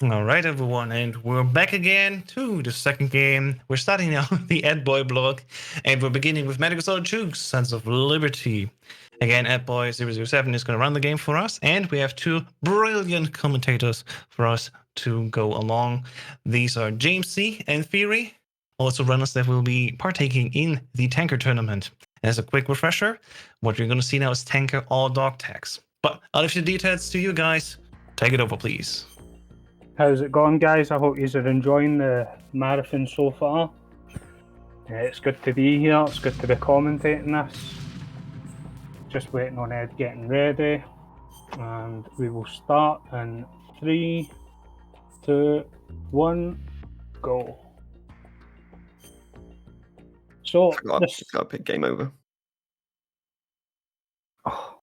All right, everyone, and we're back again to the second game. We're starting now with the edboi block, and we're beginning with Medical Solid Chooks, Sons of Liberty. Again, edboi007 is going to run the game for us, and we have two brilliant commentators for us to go along. These are James C. and Theory, also runners that will be partaking in the tanker tournament. As a quick refresher, what you're going to see now is tanker all dog tags. But I'll leave the details to you guys. Take it over, please. How's it going, guys? I hope you are enjoying the marathon so far. It's good to be here. It's good to be commentating this. Just waiting on Ed getting ready. And we will start in 3, 2, 1, go. So, Just gotta pick game over. Oh.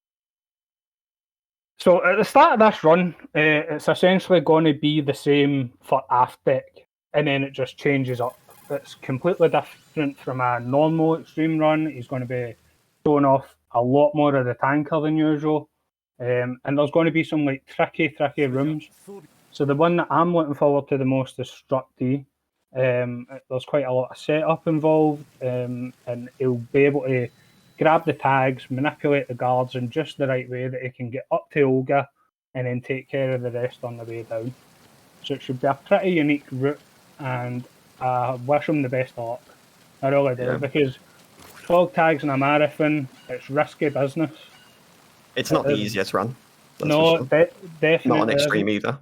So at the start of this run, it's essentially going to be the same for aft deck, and then it just changes up. It's completely different from a normal extreme run. He's going to be showing off a lot more of the tanker than usual, and there's going to be some like tricky rooms. So the one that I'm looking forward to the most is Strut D. There's quite a lot of setup involved, and he'll be able to grab the tags, manipulate the guards in just the right way that he can get up to Olga and then take care of the rest on the way down. So it should be a pretty unique route, and I wish him the best of luck. I really do, because dog tags in a marathon, it's risky business. It's not the easiest run. No, definitely not on extreme either.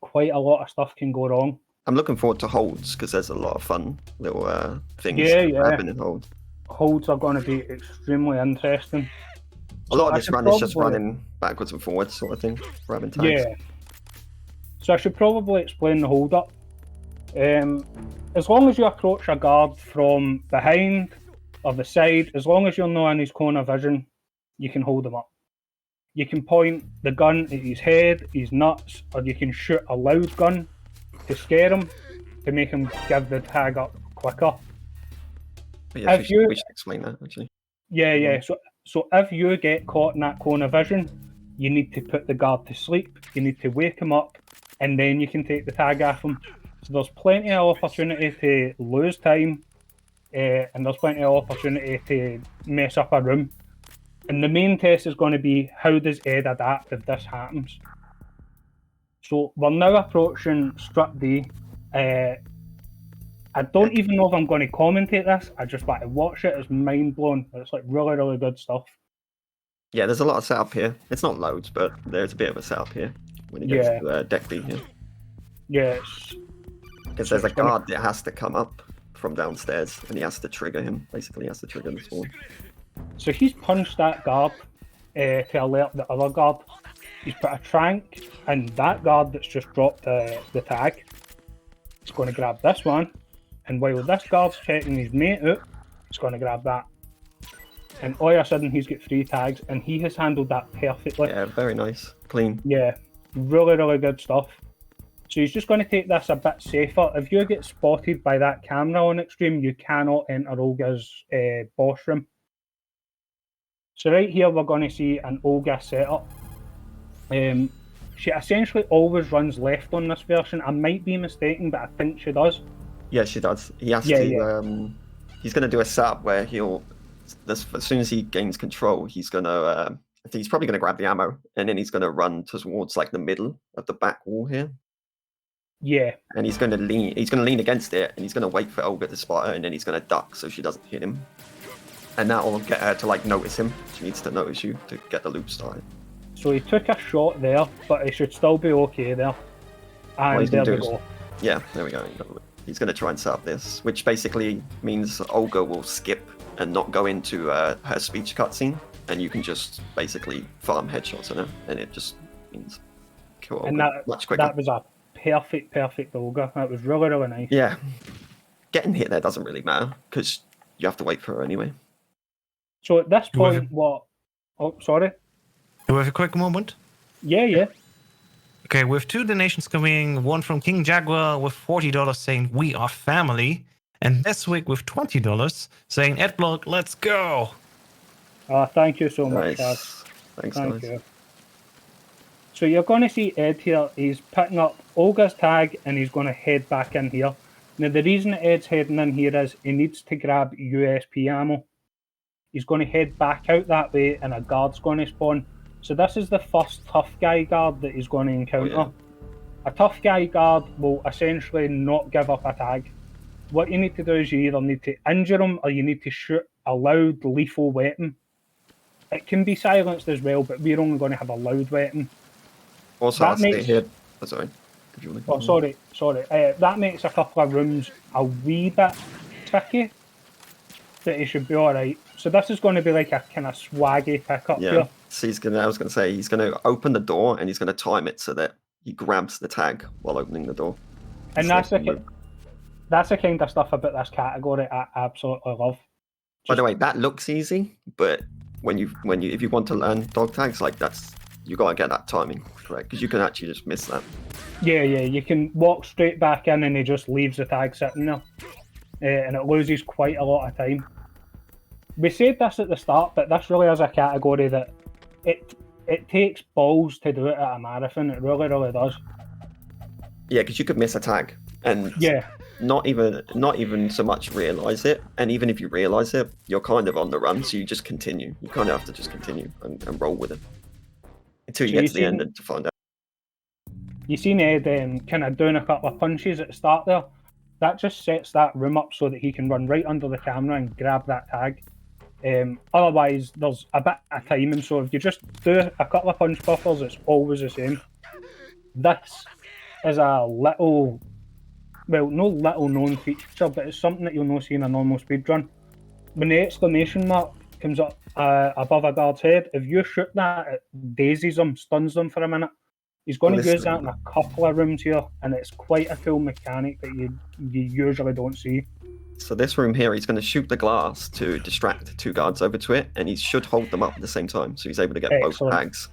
Quite a lot of stuff can go wrong. I'm looking forward to holds because there's a lot of fun little things Yeah. happen in hold. Holds are going to be extremely interesting. A lot of this run is just running backwards and forwards sort of thing, grabbing tags. Yeah. So I should probably explain the hold up. As long as you approach a guard from behind or the side, as long as you're not in his corner vision, you can hold him up. You can point the gun at his head, his nuts, or you can shoot a loud gun to scare him, to make him give the tag up quicker. Yeah, we should explain that actually. Yeah. So if you get caught in that corner vision, you need to put the guard to sleep. You need to wake him up, and then you can take the tag off him. So there's plenty of opportunity to lose time, and there's plenty of opportunity to mess up a room. And the main test is going to be, how does Ed adapt if this happens? So we're now approaching Strut D. I don't even know if I'm going to commentate this. I just want to watch it. It's mind-blowing. It's like really, really good stuff. Yeah, there's a lot of setup here. It's not loads, but there's a bit of a setup here when you get to deck B here. Yes. Because there's a guard that has to come up from downstairs, and he has to trigger him. Basically, he has to trigger the spawn. So he's punched that guard to alert the other guard. He's put a trank, and that guard that's just dropped the tag is going to grab this one. And while this guard's checking his mate out, he's going to grab that. And all of a sudden, he's got 3 tags, and he has handled that perfectly. Yeah, very nice. Clean. Yeah, really, really good stuff. So he's just going to take this a bit safer. If you get spotted by that camera on Extreme, you cannot enter Olga's boss room. So right here, we're going to see an Olga setup. She essentially always runs left on this version. I might be mistaken, but I think she does. Yeah, she does. He has to. He's going to do a setup where as soon as he gains control, he's going to. I think he's probably going to grab the ammo, and then he's going to run towards like the middle of the back wall here. Yeah. And he's going to lean. He's going to lean against it, and he's going to wait for Olga to spot her, and then he's going to duck so she doesn't hit him. And that will get her to like notice him. She needs to notice you to get the loop started. So he took a shot there, but he should still be okay there. And there we go. Yeah, there we go. He's going to try and set up this, which basically means Olga will skip and not go into her speech cutscene, and you can just basically farm headshots on her, and it just means kill Olga much quicker. That was a perfect Olga. That was really, really nice. Yeah. Getting hit there doesn't really matter, because you have to wait for her anyway. So at this point, Oh, sorry. Do we have a quick moment? Yeah. Okay, with 2 donations coming, one from King Jaguar with $40 saying, "We are family." And this week with $20 saying, "Edblock, let's go." Thank you so much, guys. Thanks, Thank guys. you. So you're going to see Ed here. He's picking up Olga's tag and he's going to head back in here. Now, the reason that Ed's heading in here is he needs to grab USP ammo. He's going to head back out that way and a guard's going to spawn. So this is the first tough guy guard that he's going to encounter. Oh, A tough guy guard will essentially not give up a tag. What you need to do is you either need to injure him or you need to shoot a loud, lethal weapon. It can be silenced as well, but we're only going to have a loud weapon. Also, I'll stay here. Oh, sorry. Did you want to Oh, sorry. That makes a couple of rooms a wee bit tricky, but he should be alright. So this is going to be like a kind of swaggy pickup here. So I was going to say, he's going to open the door and he's going to time it so that he grabs the tag while opening the door. And that's the kind of stuff about this category I absolutely love. By the way, that looks easy, but if you want to learn dog tags, like you got to get that timing correct, because you can actually just miss that. Yeah, you can walk straight back in and he just leaves the tag sitting there, and it loses quite a lot of time. We said this at the start, but this really is a category that it takes balls to do it at a marathon. It really, really does. Yeah, because you could miss a tag and not even so much realize it, and even if you realize it, you're kind of on the run, so you just continue. You kind of have to just continue and roll with it until you get to the end and to find out. You seen Ed kind of doing a couple of punches at the start there. That just sets that room up so that he can run right under the camera and grab that tag. Otherwise, there's a bit of timing, so if you just do a couple of punch buffers, it's always the same. This is a little, well, no little known feature, but it's something that you'll not see in a normal speedrun. When the exclamation mark comes up above a guard's head, if you shoot that, it dazes them, stuns them for a minute. He's going to use that in a couple of rooms here, and it's quite a cool mechanic that you usually don't see. So this room here, he's going to shoot the glass to distract two guards over to it, and he should hold them up at the same time, so he's able to get both tags.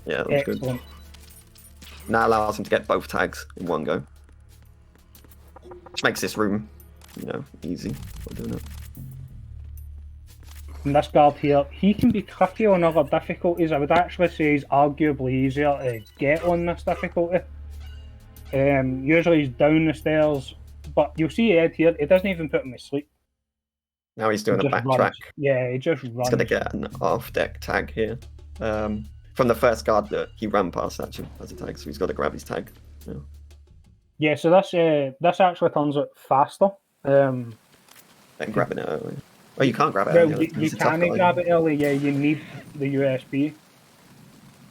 Yeah, that was good. And that allows him to get both tags in one go, which makes this room, easy for doing it. And this guard here, he can be tricky on other difficulties. I would actually say he's arguably easier to get on this difficulty. Usually he's down the stairs, but you'll see Ed here, he doesn't even put him to sleep. Now he's doing a backtrack. Yeah, he just runs. He's going to get an off-deck tag here. From the first guard that he ran past, actually, as a tag, so he's got to grab his tag. Yeah, so this actually turns it faster. And grabbing it early. Oh, you can't grab it early. Well, you can't grab it early, yeah, you need the USB.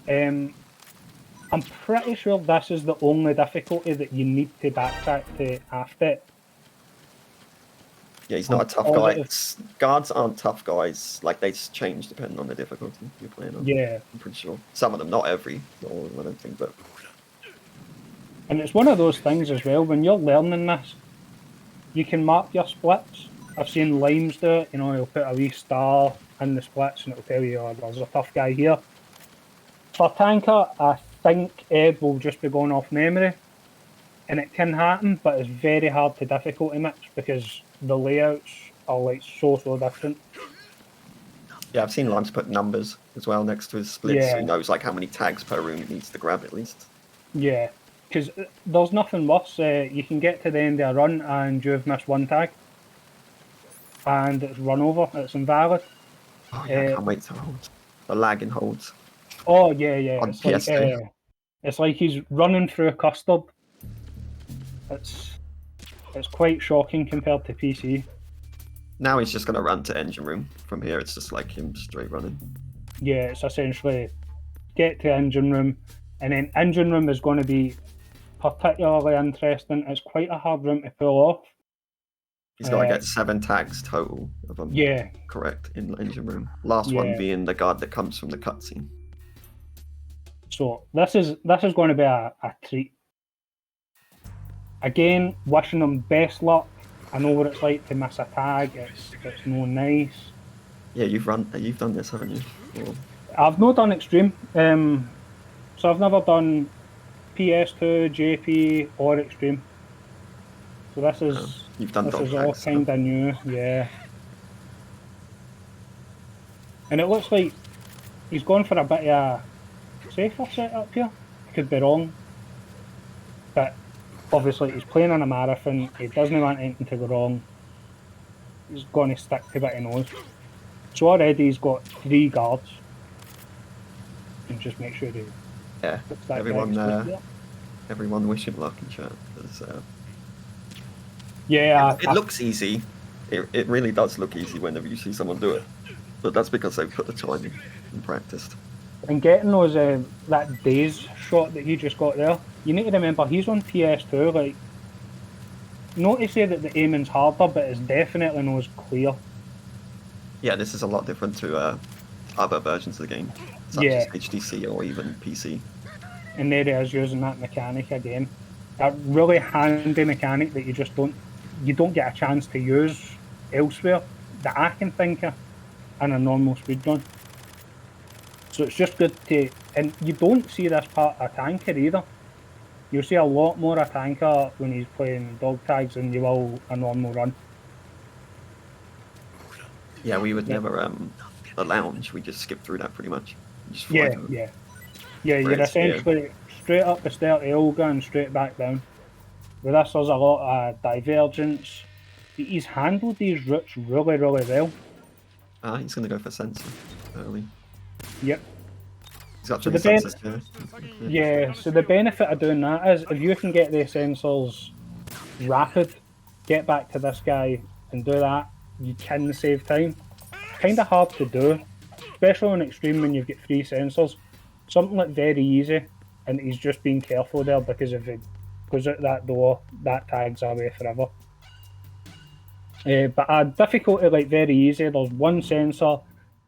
I'm pretty sure this is the only difficulty that you need to backtrack to after it. Yeah, he's not a tough guy. Guards aren't tough guys. Like, they change depending on the difficulty you're playing on. Yeah. I'm pretty sure. Some of them, not every, not all of them, I don't think, but... And it's one of those things as well, when you're learning this, you can mark your splits. I've seen Limes do it, he'll put a wee star in the splits and it'll tell you, oh, there's a tough guy here. For Tanker, I think Ed will just be going off memory, and it can happen, but it's very hard to difficulty mix because the layouts are like so different. Yeah, I've seen Limes put numbers as well next to his splits, so he knows like how many tags per room he needs to grab at least. Yeah, because there's nothing worse. You can get to the end of a run and you've missed one tag, and it's run over, it's invalid. Oh yeah, I can't wait to hold. The lagging holds. Oh yeah. On it's PS3. like, it's like he's running through a custard. It's quite shocking compared to PC. Now he's just going to run to engine room. From here, it's just like him straight running. Yeah, it's essentially get to engine room, and then engine room is going to be particularly interesting. It's quite a hard room to pull off. He's got to get 7 tags total, if I'm correct, in engine room. Last one being the guard that comes from the cutscene. So this is going to be a treat. Again, wishing them best luck. I know what it's like to miss a tag. It's no nice. Yeah, you've done this, haven't you? Or... I've not done extreme. So I've never done PS2, JP, or extreme. So this is you've done this is all kind of new, yeah. And it looks like he's gone for a bit of a safer setup here. could be wrong, but obviously he's playing in a marathon, he doesn't want anything to go wrong, he's going to stick to what he knows. So already he's got 3 guards, and just make sure he Yeah, puts that everyone wish him luck in chat. Yeah, It looks easy. It really does look easy whenever you see someone do it. But that's because they've put the time in and practiced. and getting those that daze shot that he just got there, you need to remember he's on PS2. Like, not to say that the aiming's harder, but it's definitely not as clear. Yeah, this is a lot different to other versions of the game, such as HTC or even PC. And there he is using that mechanic again. That really handy mechanic that you don't get a chance to use elsewhere that I can think of in a normal speedrun. So it's just good to, and you don't see this part of Tanker either. You'll see a lot more of Tanker when he's playing dog tags than you will a normal run. Yeah, we would never a lounge. We just skip through that pretty much. Just fly Yeah, through. yeah. Yeah, you're essentially straight up the stair to Olga and straight back down. With this, there's a lot of divergence. He's handled these routes really, really well. He's going to go for sensor early. Yep. He's got So 3 the sensors here. Yeah, so the benefit of doing that is if you can get the sensors rapid, get back to this guy and do that, you can save time. Kind of hard to do, especially on extreme when you've got 3 sensors. Something like very easy, and he's just being careful there because if it goes out that door, that tag's away forever. But a difficulty like very easy, there's 1 sensor,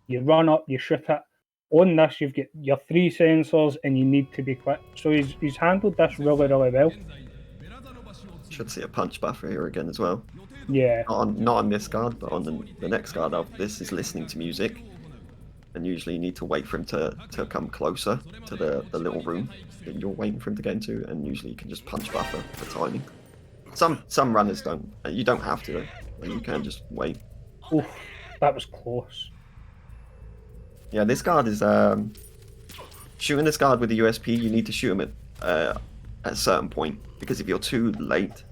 you run up, you shoot it. On this, you've got your 3 sensors and you need to be quick. So he's handled this really, really well. Should see a punch buffer here again as well. Yeah. Not on this guard, but on the next guard after this is listening to music. And usually you need to wait for him to come closer to the little room that you're waiting for him to get into, and usually you can just punch buffer for timing. Some runners don't. You don't have to, though. You can just wait. Oof, that was close. Yeah, this guard is shooting this guard with the USP. You need to shoot him at a certain point, because if you're too late,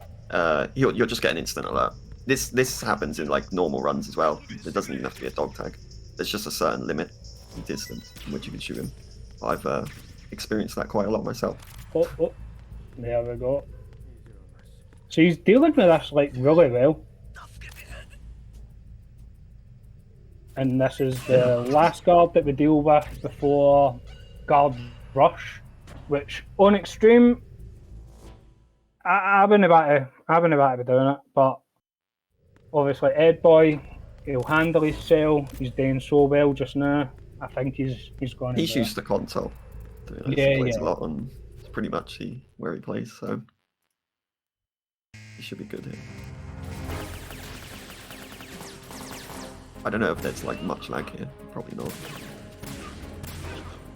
you'll just get an instant alert. This happens in like normal runs as well. It doesn't even have to be a dog tag. There's just a certain limit in distance in which you can shoot him. I've experienced that quite a lot myself. Oh, there we go. So he's dealing with this like really well. And this is the last guard that we deal with before guard rush, which on extreme, I wouldn't about to be doing it, but obviously Edboy, he'll handle his cell. He's doing so well just now. I think he's going. He's used the console. He plays a lot on. It's pretty much where he plays, so he should be good here. I don't know if there's like much lag here. Probably not.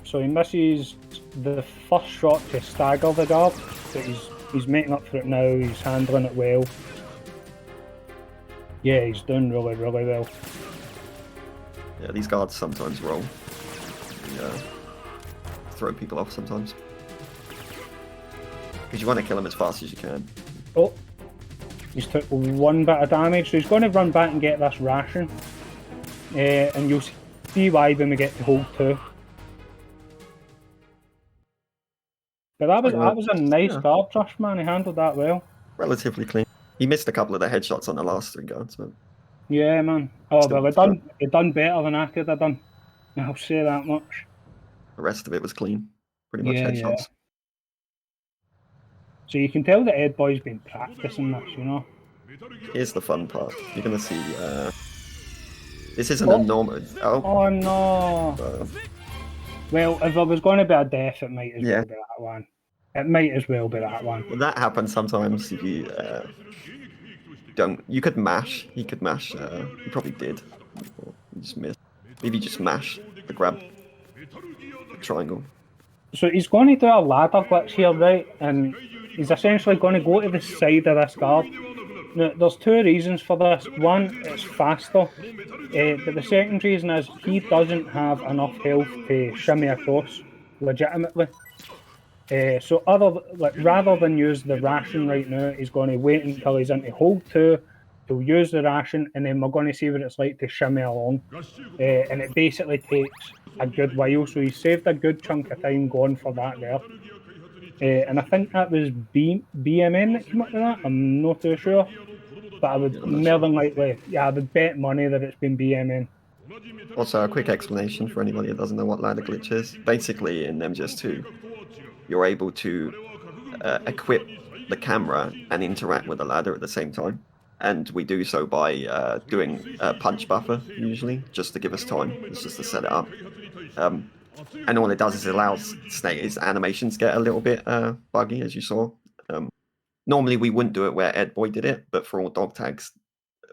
So he misses the first shot to stagger the guard, but he's making up for it now. He's handling it well. Yeah, he's doing really, really well. Yeah, these guards sometimes roll. Throw people off sometimes. Because you want to kill them as fast as you can. Oh, he's took 1 bit of damage, so he's going to run back and get this ration. And you'll see why when we get to hold 2. But that was a nice guard rush, man. He handled that well. Relatively clean. He missed a couple of the headshots on the last 3 guards, but yeah, man. Oh, well, he done better than I could have done. I'll say that much. the rest of it was clean. Pretty much headshots. Yeah. So you can tell that Edboy's been practicing this, you know. Here's the fun part. You're gonna see. This isn't a normal. Oh no. Well, if there was going to be a death, it might as well be that one. It might as well be that one. Well, that happens sometimes if you don't. You could mash. He could mash. He probably did. Or he just missed. Maybe just mash the grab triangle. So he's going to do a ladder glitch here, right? And he's essentially going to go to the side of this guard. Now, there's 2 reasons for this. One, it's faster. But the second reason is he doesn't have enough health to shimmy across legitimately. So rather than use the ration right now, he's going to wait until he's into hold 2. He'll use the ration, and then we're going to see what it's like to shimmy along. And it basically takes a good while. So he saved a good chunk of time going for that there. And I think that was BMN that came up with that. I'm not too sure. But I would more than likely, I would bet money that it's been BMN. Also, a quick explanation for anybody that doesn't know what ladder glitch is. Basically, in MGS2, you're able to equip the camera and interact with the ladder at the same time. And we do so by doing a punch buffer, usually, just to give us time. It's just to set it up. And all it does is allows his animations get a little bit buggy, as you saw. Normally, we wouldn't do it where edboi did it, but for all dog tags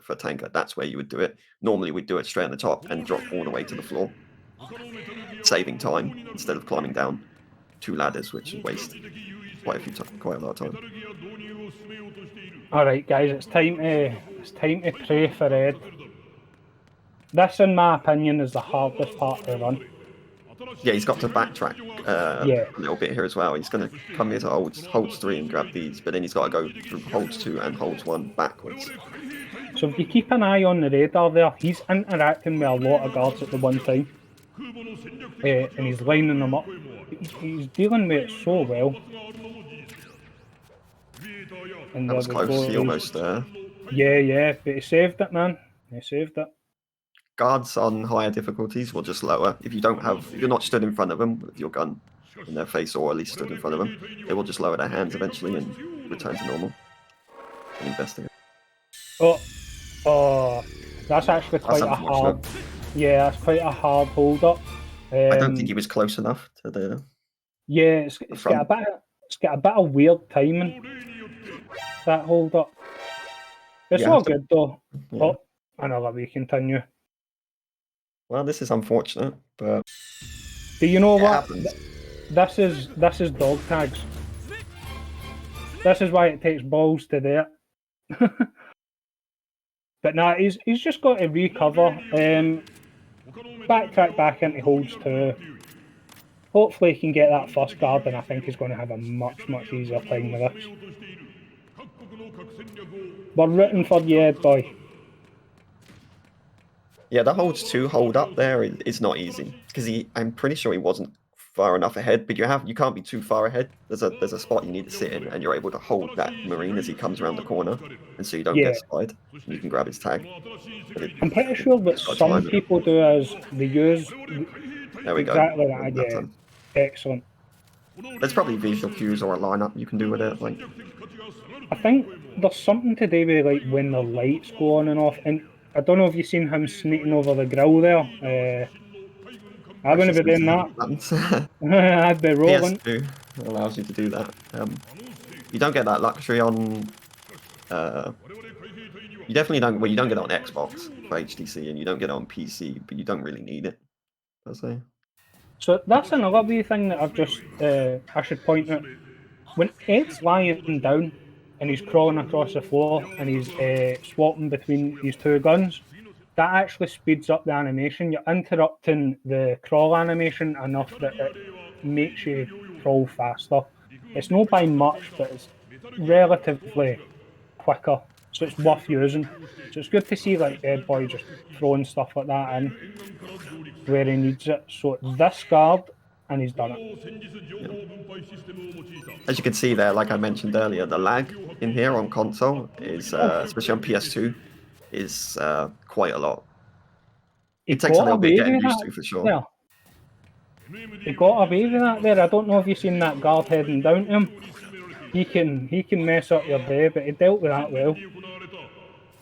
for tanker, that's where you would do it. Normally, we'd do it straight on the top and drop all the way to the floor, saving time instead of climbing down 2 ladders, which would waste quite a lot of time. All right, guys, it's time to pray for Ed. This, in my opinion, is the hardest part to run. Yeah, he's got to backtrack a little bit here as well. He's going to come here to holds 3 and grab these, but then he's got to go through holds 2 and holds 1 backwards. So if you keep an eye on the radar there, he's interacting with a lot of guards at the one time. And he's lining them up. He's dealing with it so well. And that was close, he almost... Yeah, but he saved it, man. He saved it. Guards on higher difficulties will just lower. If you're not stood in front of them with your gun in their face, or at least stood in front of them, they will just lower their hands eventually and return to normal. And investigate. Oh, that's actually quite a hard. Yeah, that's quite a hard hold up. I don't think he was close enough to the. Yeah, it's got a bit of weird timing. That hold up. It's all good though. Yeah. Oh, another we continue. Well, this is unfortunate, but. Do you know what? This is dog tags. This is why it takes balls to do it. But nah, he's just got to recover. Backtrack back into holds 2. Hopefully he can get that first guard, and I think he's going to have a much easier time with this. We're rooting for you, edboi. Yeah, the holds 2 hold up there is not easy because I'm pretty sure he wasn't far enough ahead. But you can't be too far ahead. There's a spot you need to sit in, and you're able to hold that marine as he comes around the corner, and so you don't get spied. You can grab his tag. I'm pretty sure that some people do as they use. There we exactly go. That. Yeah, excellent. There's probably visual cues or a lineup you can do with it. Like, I think there's something to do with like when the lights go on and off. And I don't know if you've seen him sneaking over the grill there. I wouldn't be doing that. I'd be rolling. PS2 allows you to do that. You don't get that luxury on. You definitely don't. Well, you don't get it on Xbox for HTC, and you don't get it on PC, but you don't really need it, per se. So that's another wee thing that I've just I should point out. When Ed's lying down and he's crawling across the floor and he's swapping between these 2 guns, that actually speeds up the animation. You're interrupting the crawl animation enough that it makes you crawl faster. It's not by much, but it's relatively quicker, so it's worth using. So it's good to see like edboi just throwing stuff like that in where he needs it. So this guard, and he's done it. Yeah. As you can see there, like I mentioned earlier, the lag in here on console is, especially on PS2, is quite a lot. It takes a little bit getting used to, for sure. Yeah. He got away with that there. I don't know if you've seen that guard heading down to him. He can mess up your day, but he dealt with that well.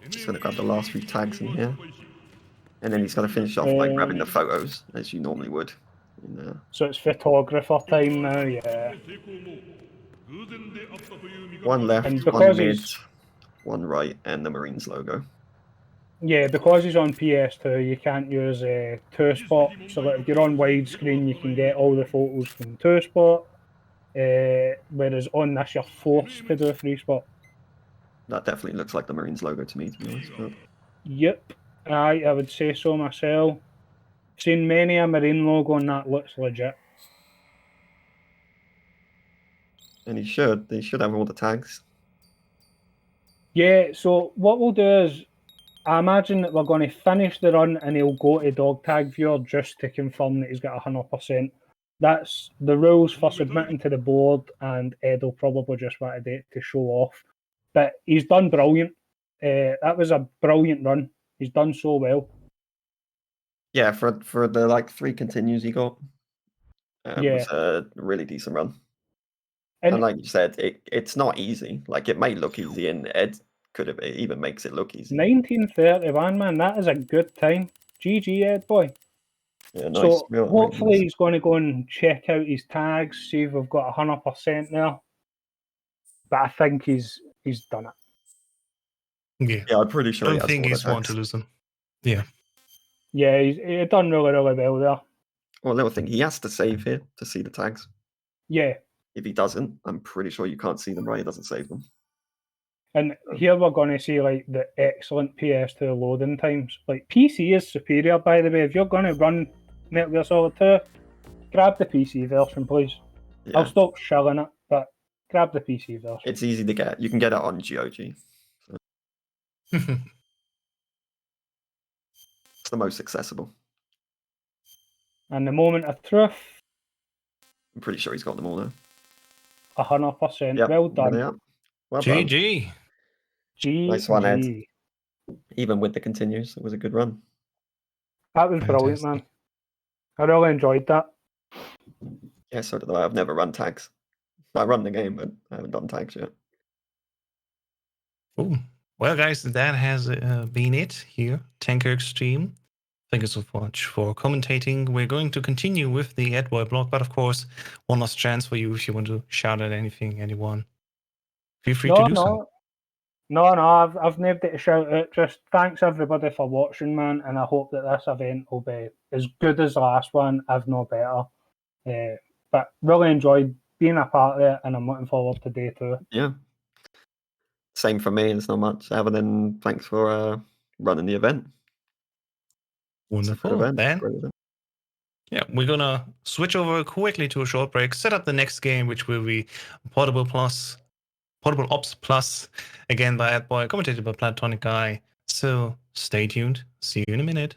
Just going to grab the last few tags in here. And then he's going to finish off by grabbing the photos, as you normally would. So it's photographer time now, yeah. One left, one mid, one right, and the Marines logo. Yeah, because he's on PS2, you can't use 2-spot. So that if you're on widescreen, you can get all the photos from 2-spot. Whereas on this, you're forced to do a 3-spot. That definitely looks like the Marines logo to me, to be honest. But... Yep, I would say so myself. Seen many a Marine logo and that looks legit. And he should. He should have all the tags. Yeah, so what we'll do is, I imagine that we're going to finish the run and he'll go to dog tag viewer just to confirm that he's got 100%. That's the rules for submitting to the board, and Ed will probably just wanted it to show off. But he's done brilliant. That was a brilliant run. He's done so well. Yeah, for the like 3 continues he got, it Yeah. was a really decent run. And And like you said, it's not easy. Like it may look easy, and Ed could have even makes it look easy. 1931, man, that is a good time. GG, Ed boy. Yeah, nice. So Really hopefully nice. he's going to go and check out his tags, see if we've got 100% there. But I think he's done it. Yeah, I'm pretty I sure he don't has think all the he's want to tags. lose them. Yeah. Yeah, he's done really, really well there. Well, little thing, he has to save here to see the tags. Yeah. If he doesn't, I'm pretty sure you can't see them, right? He doesn't save them. And here we're going to see like the excellent PS2 loading times. Like PC is superior, by the way. If you're going to run Metal Gear Solid 2, grab the PC version, please. Yeah. I'll stop shilling it, but grab the PC version. It's easy to get. You can get it on GOG. So it's the most accessible. And the moment of truth, I'm pretty sure he's got them all now. 100%. Yep, Well there they done. are. Well done. GG. Nice one, Ed. GG. Even with the continues, it was a good run. That was brilliant, man. I really enjoyed that. Yeah, so did I. I've never run tags. I run the game, but I haven't done tags yet. Ooh. Well, guys, that has been it here. Tanker Extreme. Thank you so much for commentating. We're going to continue with the Edboy blog, but of course, one last chance for you if you want to shout at anything, anyone. Feel free to do so. No, I've named it to shout out. Just thanks everybody for watching, man, and I hope that this event will be as good as the last one, if not better. But really enjoyed being a part of it, and I'm looking forward to day 2. Yeah. Same for me. There's not much other than thanks for running the event. Wonderful. Then, Great event. yeah, we're gonna switch over quickly to a short break, set up the next game, which will be Portable Ops Plus, again by Edboy, commentated by Platonic Guy. So stay tuned. See you in a minute.